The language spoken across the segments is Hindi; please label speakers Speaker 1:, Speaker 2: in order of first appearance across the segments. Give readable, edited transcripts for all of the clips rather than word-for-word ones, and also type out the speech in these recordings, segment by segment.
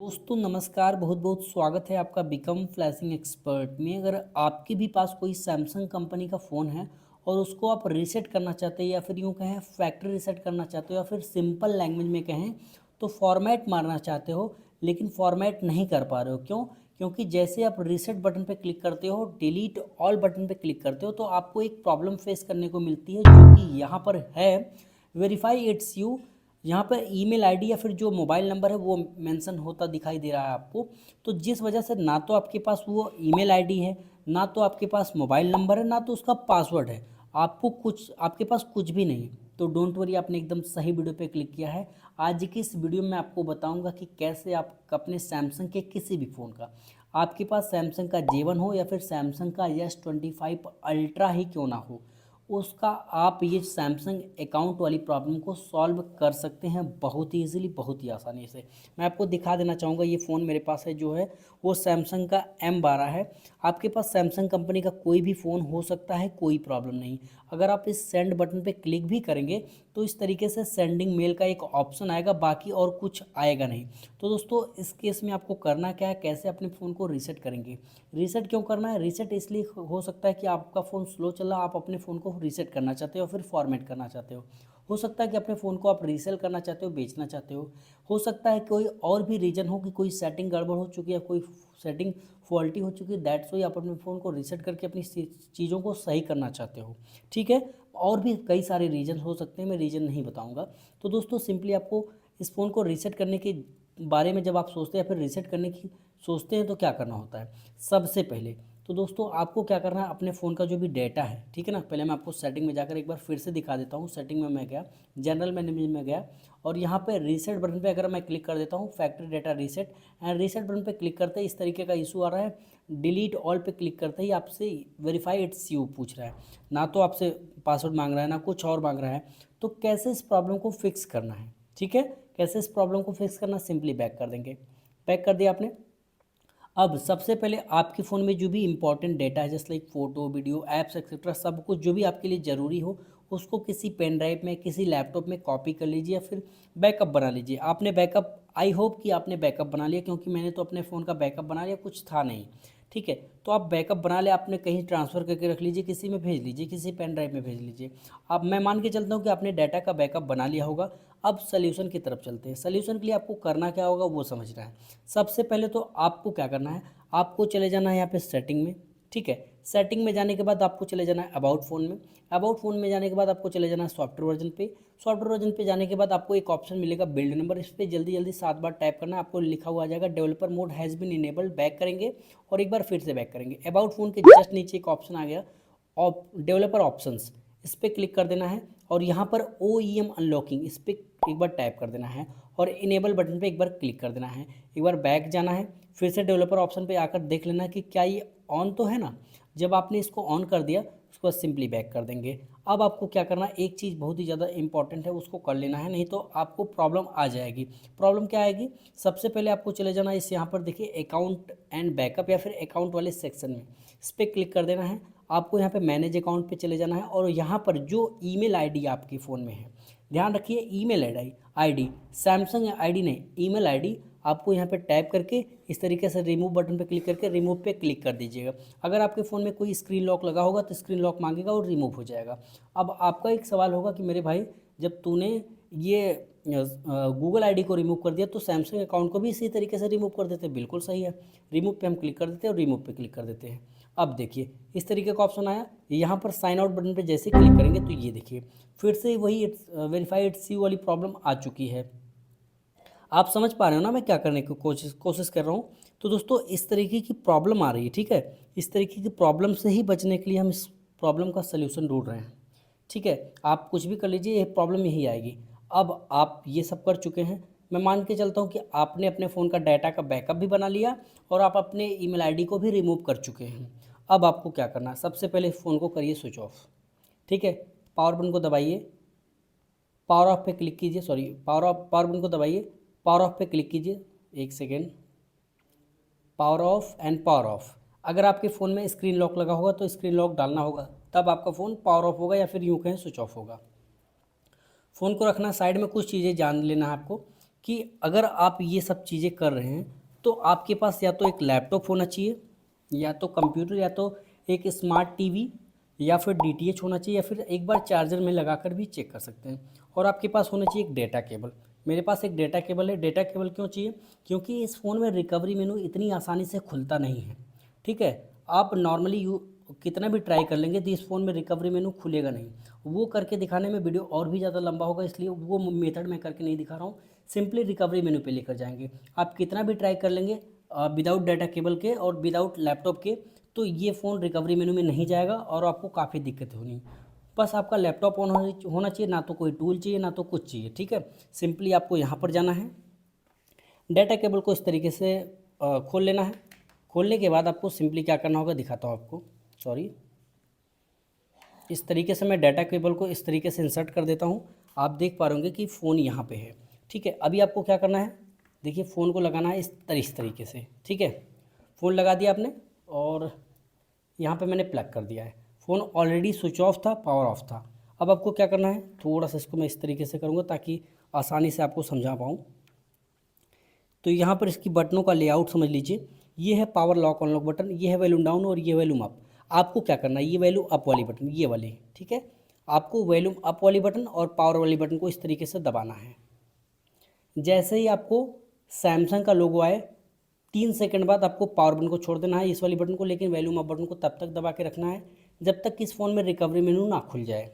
Speaker 1: दोस्तों नमस्कार। बहुत बहुत स्वागत है आपका बिकम फ्लैशिंग एक्सपर्ट में। अगर आपके भी पास कोई सैमसंग कंपनी का फ़ोन है और उसको आप रीसेट करना चाहते हैं या फिर यूँ कहें फैक्ट्री रीसेट करना चाहते हो या फिर सिंपल लैंग्वेज में कहें तो फॉर्मेट मारना चाहते हो लेकिन फॉर्मेट नहीं कर पा रहे हो, क्यों? क्योंकि जैसे आप रीसेट बटन पे क्लिक करते हो, डिलीट ऑल बटन पे क्लिक करते हो तो आपको एक प्रॉब्लम फेस करने को मिलती है जो कि यहाँ पर है वेरीफाई इट्स यू। यहाँ पर ईमेल आईडी या फिर जो मोबाइल नंबर है वो मेंशन होता दिखाई दे रहा है आपको। तो जिस वजह से ना तो आपके पास वो ईमेल आईडी है, ना तो आपके पास मोबाइल नंबर है, ना तो उसका पासवर्ड है, आपको कुछ आपके पास कुछ भी नहीं। तो डोंट वरी, आपने एकदम सही वीडियो पे क्लिक किया है। आज की इस वीडियो में आपको बताऊंगा कि कैसे आप अपने सैमसंग के किसी भी फ़ोन का, आपके पास सैमसंग का J1 हो या फिर सैमसंग का S25 अल्ट्रा ही क्यों ना हो, उसका आप ये सैमसंग अकाउंट वाली प्रॉब्लम को सॉल्व कर सकते हैं बहुत ही ईजिली, बहुत ही आसानी से। मैं आपको दिखा देना चाहूँगा, ये फ़ोन मेरे पास है जो है वो सैमसंग का M12 है। आपके पास सैमसंग कंपनी का कोई भी फ़ोन हो सकता है, कोई प्रॉब्लम नहीं। अगर आप इस सेंड बटन पे क्लिक भी करेंगे तो इस तरीके से सेंडिंग मेल का एक ऑप्शन आएगा, बाकी और कुछ आएगा नहीं। तो दोस्तों इस केस में आपको करना क्या है, कैसे अपने फ़ोन को रीसेट करेंगे। रीसेट क्यों करना है? रीसेट इसलिए हो सकता है कि आपका फ़ोन स्लो चल रहा, आप अपने फ़ोन को रीसेट करना चाहते हो फिर फॉर्मेट करना चाहते हो सकता है कि अपने फ़ोन को आप रीसेल करना चाहते हो, बेचना चाहते हो सकता है कोई और भी रीज़न हो कि कोई सेटिंग गड़बड़ हो चुकी है, कोई सेटिंग फॉल्टी हो चुकी है, दैट्स वाई आप अपने फ़ोन को रीसेट करके अपनी चीज़ों को सही करना चाहते हो। ठीक है, और भी कई सारे रीज़न हो सकते हैं, मैं रीज़न नहीं बताऊँगा। तो दोस्तों सिंपली आपको इस फ़ोन को रीसेट करने के बारे में जब आप सोचते हैं या फिर रीसेट करने की सोचते हैं तो क्या करना होता है सबसे पहले। तो दोस्तों आपको क्या करना है, अपने फ़ोन का जो भी डेटा है, ठीक है ना, पहले मैं आपको सेटिंग में जाकर एक बार फिर से दिखा देता हूँ। सेटिंग में मैं गया, जनरल मैनेजमेंट में गया और यहाँ पे रीसेट बटन पे अगर मैं क्लिक कर देता हूँ, factory data reset and reset button पे क्लिक करते ही इस तरीके का इशू आ रहा है। डिलीट ऑल पे क्लिक करते ही आपसे वेरीफाई इट्स यू पूछ रहा है, ना तो आपसे पासवर्ड मांग रहा है ना कुछ और मांग रहा है। तो कैसे इस प्रॉब्लम को फिक्स करना है, ठीक है, कैसे इस प्रॉब्लम को फिक्स करना, सिंपली बैक कर देंगे। बैक कर दिया आपने। अब सबसे पहले आपके फ़ोन में जो भी इंपॉर्टेंट डेटा है जैसे like photo, video, apps etcetera, सब कुछ जो भी आपके लिए ज़रूरी हो उसको किसी पेन ड्राइव में, किसी लैपटॉप में कॉपी कर लीजिए या फिर बैकअप बना लीजिए। आपने बैकअप, आई होप कि आपने बैकअप बना लिया, क्योंकि मैंने तो अपने फ़ोन का बैकअप बना लिया, कुछ था नहीं। ठीक है, तो आप बैकअप बना ले, आपने कहीं ट्रांसफ़र करके रख लीजिए, किसी में भेज लीजिए, किसी पेन ड्राइव में भेज लीजिए। अब मैं मान के चलता हूँ कि आपने डाटा का बैकअप बना लिया होगा। अब सॉल्यूशन की तरफ चलते हैं। सॉल्यूशन के लिए आपको करना क्या होगा वो समझना है। सबसे पहले तो आपको क्या करना है, आपको चले जाना है यहाँ पे सेटिंग में। ठीक है, सेटिंग में जाने के बाद आपको चले जाना है अबाउट फ़ोन में। अबाउट फ़ोन में जाने के बाद आपको चले जाना है सॉफ्टवेयर वर्जन पे। सॉफ्टवेयर वर्जन पे जाने के बाद आपको एक ऑप्शन मिलेगा बिल्ड नंबर, इस पर जल्दी जल्दी 7 बार टाइप करना है। आपको लिखा हुआ आ जाएगा developer mode has been enabled. Back करेंगे और एक बार फिर से बैक करेंगे। अबाउट फ़ोन के जस्ट नीचे एक ऑप्शन आ गया डेवलपर ऑप्शंस, इस पर क्लिक कर देना है और यहाँ पर OEM अनलॉकिंग, इस पर एक बार टाइप कर देना है और इनेबल बटन पे एक बार क्लिक कर देना है। एक बार बैक जाना है, फिर से डेवलपर ऑप्शन पे आकर देख लेना है कि क्या ये ऑन तो है ना। जब आपने इसको ऑन कर दिया उसके बाद सिंपली बैक कर देंगे। अब आपको क्या करना है, एक चीज़ बहुत ही ज़्यादा इंपॉर्टेंट है, उसको कर लेना है, नहीं तो आपको प्रॉब्लम आ जाएगी। प्रॉब्लम क्या आएगी, सबसे पहले आपको चले जाना है इस यहाँ पर देखिए अकाउंट एंड बैकअप या फिर अकाउंट वाले सेक्शन में, इस पर क्लिक कर देना है। आपको यहाँ पे मैनेज अकाउंट पे चले जाना है और यहाँ पर जो ईमेल आईडी आपके फ़ोन में है, ध्यान रखिए ईमेल आईडी, सैमसंग आईडी नहीं, ईमेल आईडी आपको यहाँ पे टाइप करके इस तरीके से रिमूव बटन पे क्लिक करके रिमूव पे क्लिक कर दीजिएगा। अगर आपके फ़ोन में कोई स्क्रीन लॉक लगा होगा तो स्क्रीन लॉक मांगेगा और रिमूव हो जाएगा। अब आपका एक सवाल होगा कि मेरे भाई जब तूने ये गूगल आईडी को रिमूव कर दिया तो सैमसंग अकाउंट को भी इसी तरीके से रिमूव कर देते हैं। बिल्कुल सही है, रिमूव पे हम क्लिक कर देते हैं और रिमूव पे क्लिक कर देते हैं। अब देखिए इस तरीके का ऑप्शन आया, यहाँ पर साइन आउट बटन पे जैसे क्लिक करेंगे तो ये देखिए फिर से वही वेरीफाई इट्स यू वाली प्रॉब्लम आ चुकी है। आप समझ पा रहे हो ना मैं क्या करने की कोशिश कर रहा हूँ। तो दोस्तों इस तरीके की प्रॉब्लम आ रही है, ठीक है, इस तरीके की प्रॉब्लम से ही बचने के लिए हम इस प्रॉब्लम का सल्यूशन ढूंढ रहे हैं। ठीक है, आप कुछ भी कर लीजिए, ये प्रॉब्लम यही आएगी। अब आप ये सब कर चुके हैं, मैं मान के चलता हूँ कि आपने अपने फ़ोन का डाटा का बैकअप भी बना लिया और आप अपने ईमेल आईडी को भी रिमूव कर चुके हैं। अब आपको क्या करना है, सबसे पहले फ़ोन को करिए स्विच ऑफ। ठीक है, पावर बटन को दबाइए, पावर ऑफ पे क्लिक कीजिए, सॉरी पावर बटन को दबाइए, पावर ऑफ पे क्लिक कीजिए, एक second, power of and power of. अगर आपके फ़ोन में स्क्रीन लॉक लगा होगा तो स्क्रीन लॉक डालना होगा, तब आपका फ़ोन पावर ऑफ होगा या फिर यूँ कहें स्विच ऑफ होगा। फ़ोन को रखना साइड में, कुछ चीज़ें जान लेना है आपको कि अगर आप ये सब चीज़ें कर रहे हैं तो आपके पास या तो एक लैपटॉप होना चाहिए, या तो कंप्यूटर, या तो एक स्मार्ट टीवी, या फिर डीटीएच होना चाहिए, या फिर एक बार चार्जर में लगाकर भी चेक कर सकते हैं। और आपके पास होना चाहिए एक डेटा केबल। मेरे पास एक डेटा केबल है। डेटा केबल क्यों चाहिए? क्योंकि इस फ़ोन में रिकवरी मेनू इतनी आसानी से खुलता नहीं है, ठीक है। आप नॉर्मली कितना भी ट्राई कर लेंगे तो इस फ़ोन में रिकवरी मेनू खुलेगा नहीं। वो करके दिखाने में वीडियो और भी ज़्यादा लंबा होगा, इसलिए वो मेथड मैं करके नहीं दिखा रहा हूँ। सिंपली रिकवरी मेनू पे लेकर जाएंगे। आप कितना भी ट्राई कर लेंगे विदाउट डाटा केबल के और विदाउट लैपटॉप के, तो ये फ़ोन रिकवरी मेनू में नहीं जाएगा और आपको काफ़ी दिक्कत होनी। बस आपका लैपटॉप ऑन होना चाहिए, ना तो कोई टूल चाहिए, ना तो कुछ चाहिए, ठीक है। सिंपली आपको यहाँ पर जाना है, डाटा केबल को इस तरीके से खोल लेना है। खोलने के बाद आपको सिंपली क्या करना होगा, दिखाता हूँ आपको। सॉरी, इस तरीके से मैं डाटा केबल को इस तरीके से इंसर्ट कर देता हूँ। आप देख पा रहे होंगे कि फ़ोन यहाँ पे है, ठीक है। अभी आपको क्या करना है, देखिए फ़ोन को लगाना है इस तरीके से, ठीक है। फ़ोन लगा दिया आपने और यहाँ पे मैंने प्लग कर दिया है। फ़ोन ऑलरेडी स्विच ऑफ था, पावर ऑफ था। अब आपको क्या करना है, थोड़ा सा इसको मैं इस तरीके से करूँगा ताकि आसानी से आपको समझा पाऊँ। तो यहाँ पर इसकी बटनों का लेआउट समझ लीजिए। ये है पावर लॉक अनलॉक बटन, ये है वॉल्यूम डाउन और ये वॉल्यूम अप। आपको क्या करना है, ये वॉल्यूम अप वाली बटन, ये वाली, ठीक है। आपको वॉल्यूम अप वाली बटन और पावर वाली बटन को इस तरीके से दबाना है। जैसे ही आपको सैमसंग का लोगो आए 3 सेकंड बाद आपको पावर बटन को छोड़ देना है, इस वाली बटन को, लेकिन वॉल्यूम अप बटन को तब तक दबा के रखना है जब तक कि इस फ़ोन में रिकवरी मेनू ना खुल जाए,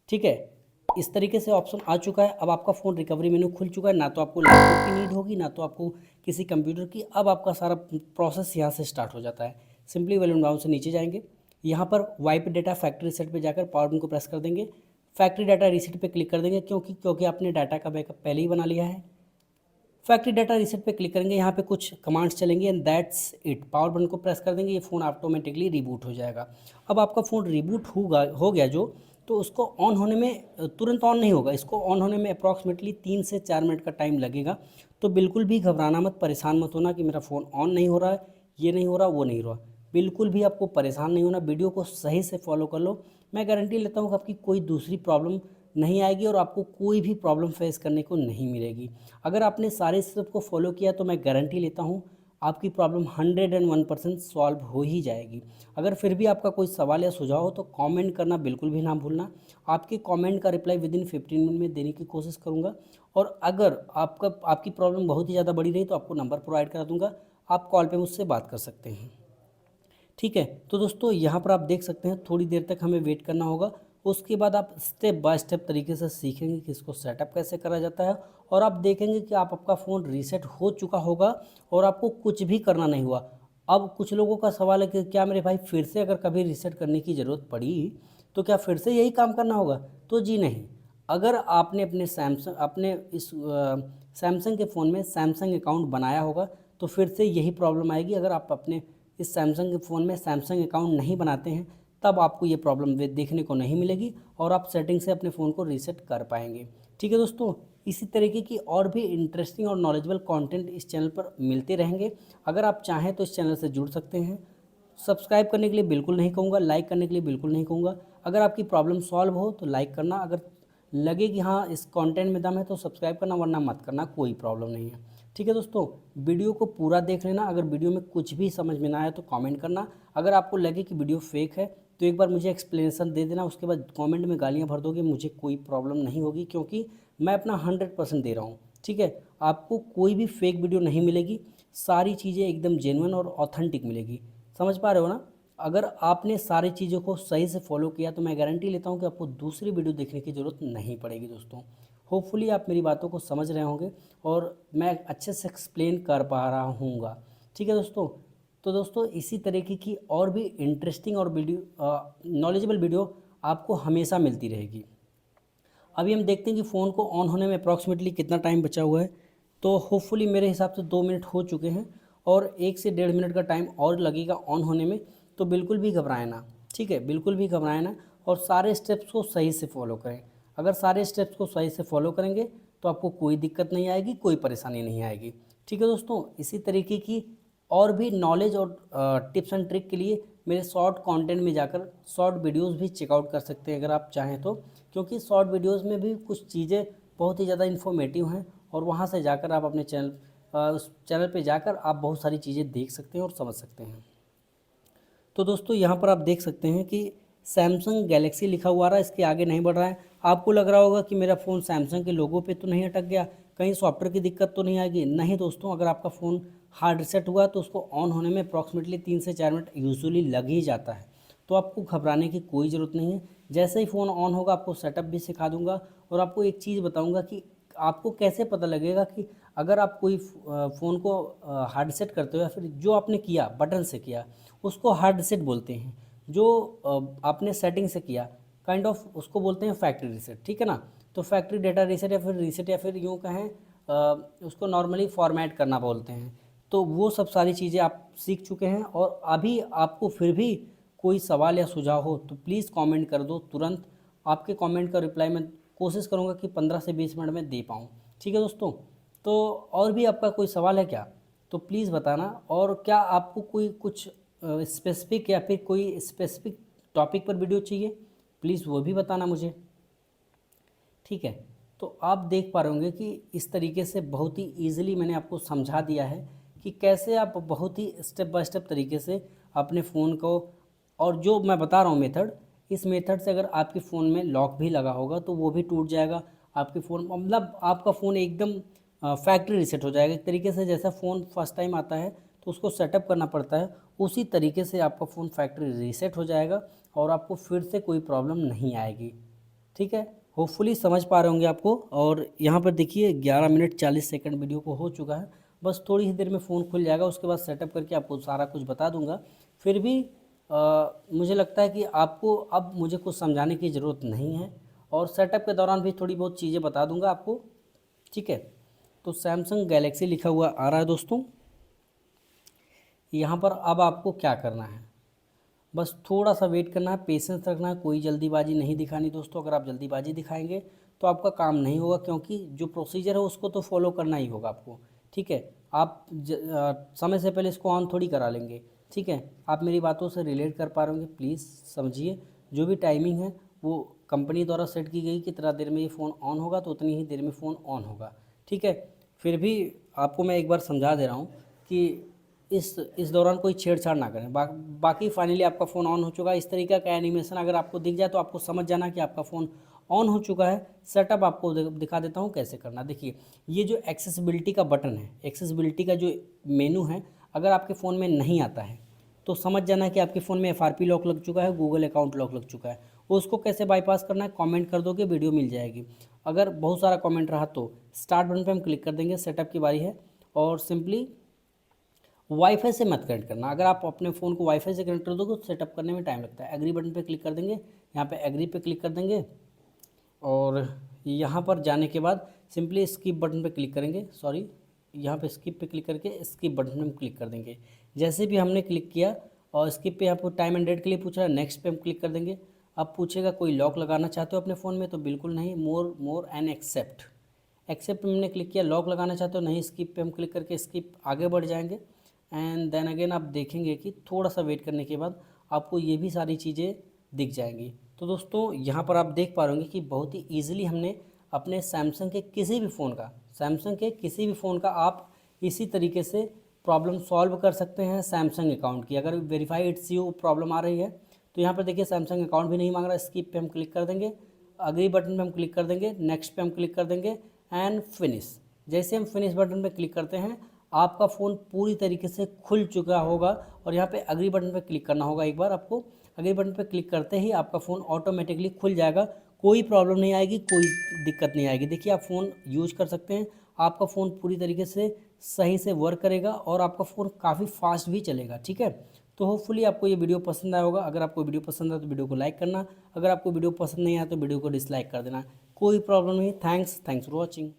Speaker 1: ठीक है। इस तरीके से ऑप्शन आ चुका है। अब आपका फ़ोन रिकवरी मेनू खुल चुका है, ना तो आपको लैपटॉप की नीड होगी, ना तो आपको किसी कंप्यूटर की। अब आपका सारा प्रोसेस यहाँ से स्टार्ट हो जाता है। सिंपली वॉल्यूम डाउन से नीचे जाएंगे, यहाँ पर वाइप डेटा फैक्ट्री रीसेट पे जाकर पावर बटन को प्रेस कर देंगे। फैक्ट्री डाटा रीसेट पे क्लिक कर देंगे, क्योंकि आपने डाटा का बैकअप पहले ही बना लिया है। फैक्ट्री डाटा रीसेट पे क्लिक करेंगे, यहाँ पे कुछ कमांड्स चलेंगे and that's it. Power button को प्रेस कर देंगे, ये फ़ोन ऑटोमेटिकली रिबूट हो जाएगा। अब आपका फ़ोन रिबूट हो गया जो, तो उसको ऑन होने में तुरंत ऑन नहीं होगा। इसको ऑन होने में अप्रॉक्सीमेटली 3 से 4 मिनट का टाइम लगेगा। तो बिल्कुल भी घबराना मत, परेशान मत होना कि मेरा फ़ोन ऑन नहीं हो रहा है, ये नहीं हो रहा, वो नहीं हो रहा। बिल्कुल भी आपको परेशान नहीं होना। वीडियो को सही से फॉलो कर लो। मैं गारंटी लेता हूँ कि आपकी कोई दूसरी प्रॉब्लम नहीं आएगी और आपको कोई भी प्रॉब्लम फेस करने को नहीं मिलेगी। अगर आपने सारे स्टेप को फॉलो किया तो मैं गारंटी लेता हूँ आपकी प्रॉब्लम 101% सॉल्व हो ही जाएगी। अगर फिर भी आपका कोई सवाल या सुझाव हो तो कमेंट करना बिल्कुल भी ना भूलना। आपके कमेंट का रिप्लाई विदिन 15 मिनट में देने की कोशिश करूँगा। और अगर आपकी प्रॉब्लम बहुत ही ज़्यादा बड़ी रही तो आपको नंबर प्रोवाइड करा दूँगा, आप कॉल पर मुझसे बात कर सकते हैं, ठीक है। तो दोस्तों यहाँ पर आप देख सकते हैं थोड़ी देर तक हमें वेट करना होगा। उसके बाद आप स्टेप बाय स्टेप तरीके से सीखेंगे कि इसको सेटअप कैसे करा जाता है, और आप देखेंगे कि आपका फ़ोन रीसेट हो चुका होगा और आपको कुछ भी करना नहीं हुआ। अब कुछ लोगों का सवाल है कि क्या मेरे भाई फिर से अगर कभी रीसेट करने की ज़रूरत पड़ी तो क्या फिर से यही काम करना होगा? तो जी नहीं। अगर आपने अपने इस सैमसंग के फ़ोन में सैमसंग अकाउंट बनाया होगा तो फिर से यही प्रॉब्लम आएगी। अगर आप अपने इस सैमसंग के फ़ोन में सैमसंग अकाउंट नहीं बनाते हैं तब आपको ये प्रॉब्लम देखने को नहीं मिलेगी और आप सेटिंग से अपने फ़ोन को रीसेट कर पाएंगे, ठीक है दोस्तों। इसी तरीके की और भी इंटरेस्टिंग और नॉलेजेबल कंटेंट इस चैनल पर मिलते रहेंगे। अगर आप चाहें तो इस चैनल से जुड़ सकते हैं। सब्सक्राइब करने के लिए बिल्कुल नहीं कहूँगा, लाइक करने के लिए बिल्कुल नहीं कहूँगा। अगर आपकी प्रॉब्लम सॉल्व हो तो लाइक करना, अगर लगे कि हाँ इस कंटेंट में दम है तो सब्सक्राइब करना, वरना मत करना, कोई प्रॉब्लम नहीं है, ठीक है दोस्तों। वीडियो को पूरा देख लेना। अगर वीडियो में कुछ भी समझ में ना आए तो कमेंट करना। अगर आपको लगे कि वीडियो फेक है तो एक बार मुझे एक्सप्लेनेशन दे देना। उसके बाद कमेंट में गालियाँ भर दोगे, मुझे कोई प्रॉब्लम नहीं होगी, क्योंकि मैं अपना 100% दे रहा हूँ, ठीक है। आपको कोई भी फेक वीडियो नहीं मिलेगी, सारी चीज़ें एकदम जेन्युइन और ऑथेंटिक मिलेगी। समझ पा रहे हो ना? अगर आपने सारी चीज़ों को सही से फॉलो किया तो मैं गारंटी लेता हूँ कि आपको दूसरी वीडियो देखने की ज़रूरत नहीं पड़ेगी दोस्तों। होपफुली आप मेरी बातों को समझ रहे होंगे और मैं अच्छे से एक्सप्लेन कर पा रहा हूँगा, ठीक है दोस्तों। तो दोस्तों इसी तरीके की और भी इंटरेस्टिंग और नॉलेजेबल वीडियो आपको हमेशा मिलती रहेगी। अभी हम देखते हैं कि फ़ोन को ऑन होने में अप्रॉक्सीमेटली कितना टाइम बचा हुआ है। तो होपफुली मेरे हिसाब से 2 मिनट हो चुके हैं और 1 से 1.5 मिनट का टाइम और लगेगा ऑन होने में। तो बिल्कुल भी घबराएं ना, ठीक है, बिल्कुल भी घबराएं ना, और सारे स्टेप्स को सही से फॉलो करें। अगर सारे स्टेप्स को सही से फॉलो करेंगे तो आपको कोई दिक्कत नहीं आएगी, कोई परेशानी नहीं आएगी, ठीक है दोस्तों। इसी तरीके की और भी नॉलेज और टिप्स एंड ट्रिक के लिए मेरे शॉर्ट कंटेंट में जाकर शॉर्ट वीडियोस भी चेकआउट कर सकते हैं अगर आप चाहें तो, क्योंकि शॉर्ट वीडियोस में भी कुछ चीज़ें बहुत ही ज़्यादा इन्फॉर्मेटिव हैं और वहाँ से जाकर आप अपने चैनल उस चैनल पे जाकर आप बहुत सारी चीज़ें देख सकते हैं और समझ सकते हैं। तो दोस्तों यहाँ पर आप देख सकते हैं कि सैमसंग गैलेक्सी लिखा हुआ आ रहा है, इसके आगे नहीं बढ़ रहा है। आपको लग रहा होगा कि मेरा फ़ोन सैमसंग के लोगो पे तो नहीं अटक गया, कहीं सॉफ्टवेयर की दिक्कत तो नहीं आएगी। नहीं दोस्तों, अगर आपका फ़ोन हार्ड रीसेट हुआ तो उसको ऑन होने में अप्रॉक्सीमेटली 3 से 4 मिनट यूजुअली लग ही जाता है। तो आपको घबराने की कोई ज़रूरत नहीं है। जैसे ही फ़ोन ऑन होगा आपको सेटअप भी सिखा दूंगा और आपको एक चीज़ बताऊंगा कि आपको कैसे पता लगेगा कि अगर आप कोई फ़ोन को हार्ड रीसेट करते हो या फिर जो आपने किया बटन से किया उसको हार्ड रीसेट बोलते हैं, जो आपने सेटिंग से किया काइंड ऑफ उसको बोलते हैं फैक्ट्री रीसेट, ठीक है ना। तो फैक्ट्री डेटा रीसेट या फिर यूँ कहें उसको नॉर्मली फॉर्मेट करना बोलते हैं। तो वो सब सारी चीज़ें आप सीख चुके हैं और अभी आपको फिर भी कोई सवाल या सुझाव हो तो प्लीज़ कमेंट कर दो तुरंत। आपके कमेंट का रिप्लाई मैं कोशिश करूँगा कि 15 से 20 मिनट में दे पाऊँ, ठीक है दोस्तों। तो और भी आपका कोई सवाल है क्या, तो प्लीज़ बताना। और क्या आपको कोई कुछ स्पेसिफिक या फिर कोई स्पेसिफिक टॉपिक पर वीडियो चाहिए, प्लीज़ वो भी बताना मुझे, ठीक है। तो आप देख पा रहे होंगे कि इस तरीके से बहुत ही ईजिली मैंने आपको समझा दिया है कि कैसे आप बहुत ही स्टेप बाय स्टेप तरीके से अपने फ़ोन को, और जो मैं बता रहा हूँ मेथड, इस मेथड से अगर आपके फ़ोन में लॉक भी लगा होगा तो वो भी टूट जाएगा। आपके फ़ोन मतलब आपका फ़ोन एकदम फैक्ट्री रीसेट हो जाएगा। एक तरीके से जैसा फ़ोन फर्स्ट टाइम आता है तो उसको सेटअप करना पड़ता है, उसी तरीके से आपका फ़ोन फैक्ट्री रीसेट हो जाएगा और आपको फिर से कोई प्रॉब्लम नहीं आएगी, ठीक है। होपफुली समझ पा रहे होंगे आपको। और यहाँ पर देखिए 11 मिनट 40 सेकंड वीडियो को हो चुका है। बस थोड़ी ही देर में फ़ोन खुल जाएगा, उसके बाद सेटअप करके आपको सारा कुछ बता दूंगा। फिर भी मुझे लगता है कि आपको अब मुझे कुछ समझाने की ज़रूरत नहीं है और सेटअप के दौरान भी थोड़ी बहुत चीज़ें बता दूंगा आपको, ठीक है। तो सैमसंग गैलेक्सी लिखा हुआ आ रहा है दोस्तों। यहाँ पर अब आपको क्या करना है, बस थोड़ा सा वेट करना है, पेशेंस रखना है, कोई जल्दीबाजी नहीं दिखानी दोस्तों। अगर आप जल्दीबाजी दिखाएंगे तो आपका काम नहीं होगा, क्योंकि जो प्रोसीजर है उसको तो फॉलो करना ही होगा आपको, ठीक है। आप समय से पहले इसको ऑन थोड़ी करा लेंगे, ठीक है। आप मेरी बातों से रिलेट कर पा रहे होंगे, प्लीज़ समझिए। जो भी टाइमिंग है वो कंपनी द्वारा सेट की गई कि इतना देर में ये फ़ोन ऑन होगा तो उतनी ही देर में फ़ोन ऑन होगा, ठीक है। फिर भी आपको मैं एक बार समझा दे रहा हूँ कि इस दौरान कोई छेड़छाड़ ना करें। बाकी फाइनली आपका फ़ोन ऑन हो चुका है। इस तरीके का एनिमेशन अगर आपको दिख जाए तो आपको समझ जाना कि आपका फ़ोन ऑन हो चुका है। सेटअप आपको दिखा देता हूँ कैसे करना। देखिए, ये जो एक्सेसिबिलिटी का बटन है, एक्सेसिबिलिटी का जो मेनू है, अगर आपके फ़ोन में नहीं आता है तो समझ जाना कि आपके फ़ोन में FRP लॉक लग चुका है, गूगल अकाउंट लॉक लग चुका है। उसको कैसे बाईपास करना है, कमेंट कर दोगे, वीडियो मिल जाएगी। अगर बहुत सारा कमेंट रहा तो स्टार्ट बटन पर हम क्लिक कर देंगे, सेटअप की बारी है। और सिंपली वाईफाई से मत कनेक्ट करना। अगर आप अपने फ़ोन को वाईफाई से कनेक्ट कर दोगे तो सेटअप करने में टाइम लगता है। एग्री बटन पे क्लिक कर देंगे, यहाँ पे एग्री पे क्लिक कर देंगे और यहाँ पर जाने के बाद सिंपली स्किप बटन पे क्लिक करेंगे। सॉरी, यहाँ पे स्किप पे क्लिक करके स्किप बटन में क्लिक कर देंगे। जैसे भी हमने क्लिक किया और स्किप पे आपको टाइम एंड डेट के लिए पूछ रहा है, नेक्स्ट पे हम क्लिक कर देंगे। अब पूछेगा कोई लॉक लगाना चाहते हो अपने फ़ोन में, तो बिल्कुल नहीं, मोर एंड एक्सेप्ट। एक्सेप्ट पे हमने क्लिक किया। लॉक लगाना चाहते हो नहीं, स्किप पे हम क्लिक करके स्किप आगे बढ़ जाएंगे। एंड देन अगेन आप देखेंगे कि थोड़ा सा वेट करने के बाद आपको ये भी सारी चीज़ें दिख जाएंगी। तो दोस्तों यहाँ पर आप देख पा रहे होंगे कि बहुत ही ईजिली हमने अपने सैमसंग के किसी भी फ़ोन का आप इसी तरीके से प्रॉब्लम सॉल्व कर सकते हैं सैमसंग अकाउंट की। अगर वेरीफाई इट्स यू प्रॉब्लम आ रही है तो यहाँ पर देखिए सैमसंग अकाउंट भी नहीं मांग रहा। स्किप पे हम क्लिक कर देंगे, अगली बटन पे हम क्लिक कर देंगे, नेक्स्ट पे हम क्लिक कर देंगे एंड फिनिश। जैसे हम फिनिश बटन पे क्लिक करते हैं आपका फ़ोन पूरी तरीके से खुल चुका होगा और यहाँ पे अग्री बटन पे क्लिक करना होगा। एक बार आपको अग्री बटन पे क्लिक करते ही आपका फ़ोन ऑटोमेटिकली खुल जाएगा। कोई प्रॉब्लम नहीं आएगी, कोई दिक्कत नहीं आएगी। देखिए आप फ़ोन यूज कर सकते हैं, आपका फ़ोन पूरी तरीके से सही से वर्क करेगा और आपका फ़ोन काफ़ी फास्ट भी चलेगा, ठीक है। तो होपफुली आपको ये वीडियो पसंद आया होगा। अगर आपको वीडियो पसंद आए तो वीडियो को लाइक करना, अगर आपको वीडियो पसंद नहीं आया तो वीडियो को डिसलाइक कर देना। कोई प्रॉब्लम नहीं। Thanks for watching.